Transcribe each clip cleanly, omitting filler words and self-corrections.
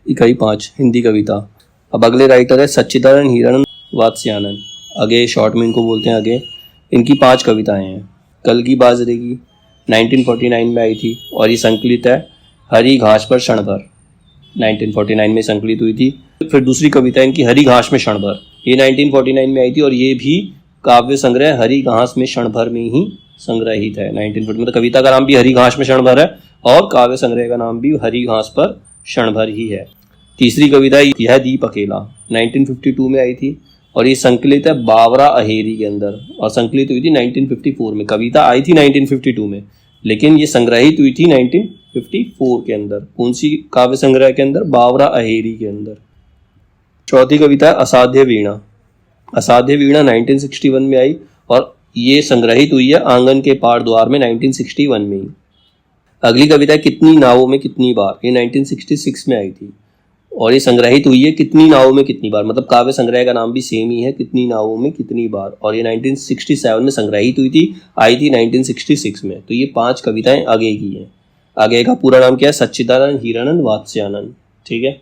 इकाई 5 हिंदी कविता। अब अगले राइटर है सच्चिदानंद हीरानंद वात्स्यायन। आगे शॉर्ट में इनको बोलते हैं आगे। इनकी 5 कविताएं हैं। कल की बाजरे की 1949 में आई थी और ये संकलित है हरी घास पर क्षण भर, 1949 में संकलित हुई थी। फिर दूसरी कविता इनकी हरी घास में क्षण भर, ये 1949 में आई थी और ये भी काव्य संग्रह हरी घास में क्षण भर में ही संग्रहित है। 1940 मतलब कविता का नाम भी हरी घास में क्षण भर है और काव्य संग्रह का नाम भी हरी घास पर क्षण भर ही है। तीसरी कविता यह दीप अकेला 1952 में आई थी और ये संकलित है बावरा अहेरी के अंदर और संकलित हुई थी 1954 में। कविता आई थी 1952 में लेकिन ये संग्रहित हुई थी 1954 के अंदर। कौन सी काव्य संग्रह के अंदर? बावरा अहेरी के अंदर। चौथी कविता है असाध्य वीणा। असाध्य वीणा 1961 में आई और ये संग्रहित हुई है आंगन के पार द्वार में 1961 में ही। अगली कविता है कितनी नावों में कितनी बार, ये 1966 में आई थी और ये संग्रहित हुई है कितनी नावों में कितनी बार, मतलब काव्य संग्रह का नाम भी सेम ही है, कितनी नावों में कितनी बार, और ये 1967 में संग्रहित हुई थी, आई थी 1966 में। तो ये 5 कविताएं आगे की हैं। आगे का पूरा नाम क्या है? सच्चिदानंद हीरानंद वात्स्यायन। ठीक है।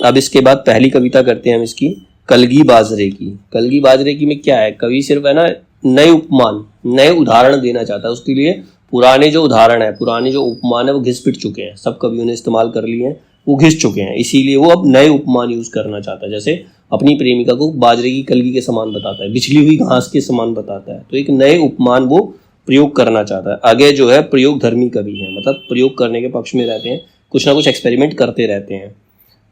अब इसके बाद पहली कविता करते हैं हम इसकी कलगी बाजरे की। कलगी बाजरे की में क्या है? कवि सिर्फ है ना नए उपमान, नए उदाहरण देना चाहता है। उसके लिए पुराने जो उदाहरण है, पुराने जो उपमान है वो घिस पिट चुके हैं, सब कवियों ने इस्तेमाल कर लिए हैं, वो घिस चुके हैं, इसीलिए वो अब नए उपमान यूज करना चाहता है। जैसे अपनी प्रेमिका को बाजरे की कलगी के समान बताता है, बिछली हुई घास के समान बताता है, तो एक नए उपमान वो प्रयोग करना चाहता है। आगे जो है प्रयोग धर्मी कवि है, मतलब प्रयोग करने के पक्ष में रहते हैं, कुछ ना कुछ एक्सपेरिमेंट करते रहते हैं।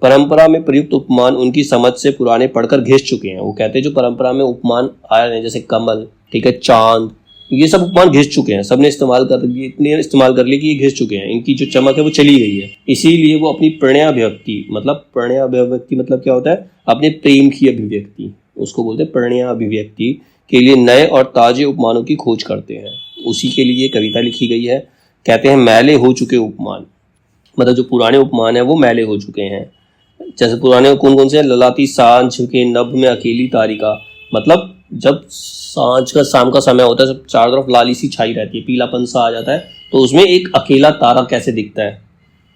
परंपरा में प्रयुक्त उपमान उनकी समझ से पुराने पढ़कर घिस चुके हैं। वो कहते हैं जो परंपरा में उपमान आए हैं जैसे कमल, ठीक है, चांद, ये सब उपमान घिस चुके हैं, सबने इस्तेमाल कर लिए, इतने इस्तेमाल कर लिए कि ये घिस चुके हैं, इनकी जो चमक है वो चली गई है। इसीलिए वो अपनी प्रणयाभिव्यक्ति, मतलब प्रणयाभिव्यक्ति मतलब क्या होता है? अपने प्रेम की अभिव्यक्ति, उसको बोलते हैं प्रणयाभिव्यक्ति के लिए नए और ताजे उपमानों की खोज करते हैं। उसी के लिए कविता लिखी गई है। कहते हैं मैले हो चुके उपमान, मतलब जो पुराने उपमान है वो मैले हो चुके हैं। जैसे पुराने कौन कौन से? ललाती सांझ के नभ में अकेली तारिका, मतलब जब सांझ का शाम का समय होता है, जब चारों तरफ लाली सी छाई रहती है, पीलापन सा आ जाता है, तो उसमें एक अकेला तारा कैसे दिखता है,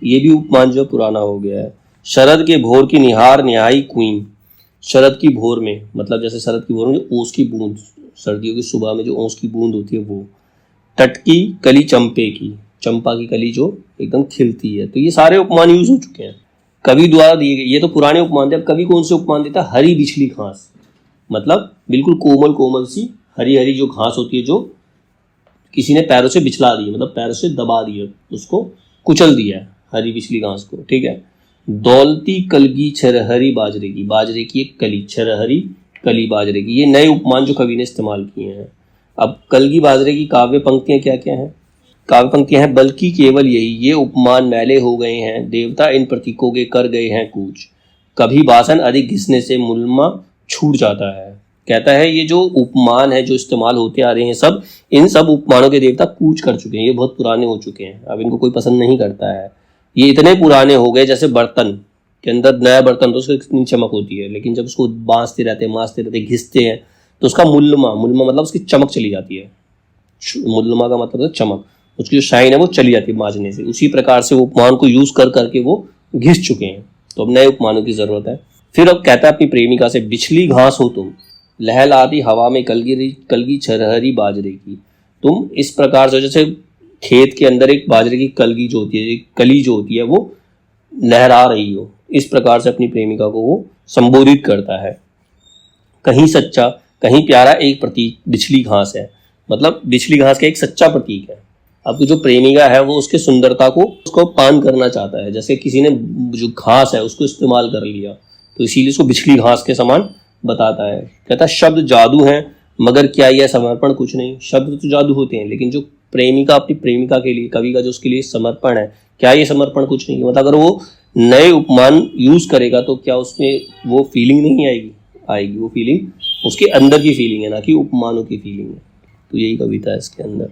ये भी उपमान जो पुराना हो गया है। शरद के भोर की निहार न्यायी क्वीन, शरद की भोर में, मतलब जैसे शरद की भोर में जो ओस की बूंद, सर्दियों की सुबह में जो ओस की बूंद होती है वो। तट की कली चंपे की, चंपा की कली जो एकदम खिलती है। तो ये सारे उपमान यूज हो चुके हैं कवि द्वारा दिए गए। ये तो पुराने उपमान थे। अब कवि कौन से उपमान देता है? हरी बिछली घास, मतलब बिल्कुल कोमल कोमल सी हरी हरी जो घास होती है, जो किसी ने पैरों से बिछला दी, मतलब पैरों से दबा दिया, उसको कुचल दिया है, हरी बिछली घास को। ठीक है। दौलती कलगी छरहरी बाजरे की, बाजरे की एक कली, छरहरी कली बाजरे की, ये नए उपमान जो कवि ने इस्तेमाल किए हैं। अब कलगी बाजरे की काव्य पंक्तियां क्या क्या हैं? काव्य पंक्तियां हैं, बल्कि केवल यही ये उपमान मैले हो गए हैं, देवता इन प्रतीकों के कर गए हैं कूच, कभी बासन अधिक घिसने से मुलमा छूट जाता है। कहता है ये जो उपमान है जो इस्तेमाल होते आ रहे हैं सब, इन सब उपमानों के देवता कूच कर चुके हैं, ये बहुत पुराने हो चुके हैं, अब इनको कोई पसंद नहीं करता है। ये इतने पुराने हो गए जैसे बर्तन के अंदर, नया बर्तन तो उसकी कितनी चमक होती है, लेकिन जब उसको बांसते रहते, मांसते रहते, घिसते हैं तो उसका मुल्लमा, मुल्लमा मतलब उसकी चमक चली जाती है। मुल्लमा का मतलब है चमक, उसकी जो शाइन है वो चली जाती है मांजने से। उसी प्रकार से वो उपमान को यूज कर करके वो घिस चुके हैं, तो अब नए उपमानों की जरूरत है। फिर अब कहता है अपनी प्रेमिका से, बिछली घास हो तुम, लहलाती हवा में कलगी छरहरी बाजरे की। तुम इस प्रकार से, जैसे खेत के अंदर एक बाजरे की कलगी जो होती है, एक कली जो होती है, वो लहरा रही हो, इस प्रकार से अपनी प्रेमिका को वो संबोधित करता है। कहीं सच्चा कहीं प्यारा एक प्रतीक बिछली घास है, मतलब बिछली घास का एक सच्चा प्रतीक है। अब जो प्रेमिका है वो उसके सुंदरता को उसको पान करना चाहता है, जैसे किसी ने जो घास है उसको इस्तेमाल कर लिया, तो इसीलिए उसको बिछली घास के समान बताता है। कहता है शब्द जादू हैं मगर क्या यह समर्पण कुछ नहीं। शब्द तो जादू होते हैं, लेकिन जो प्रेमिका अपनी प्रेमिका के लिए, कवि का जो उसके लिए समर्पण है, क्या ये समर्पण कुछ नहीं है? मतलब अगर वो नए उपमान यूज करेगा तो क्या उसमें वो फीलिंग नहीं आएगी? आएगी। वो फीलिंग उसके अंदर की फीलिंग है, ना कि उपमानों की फीलिंग है। तो यही कविता है इसके अंदर।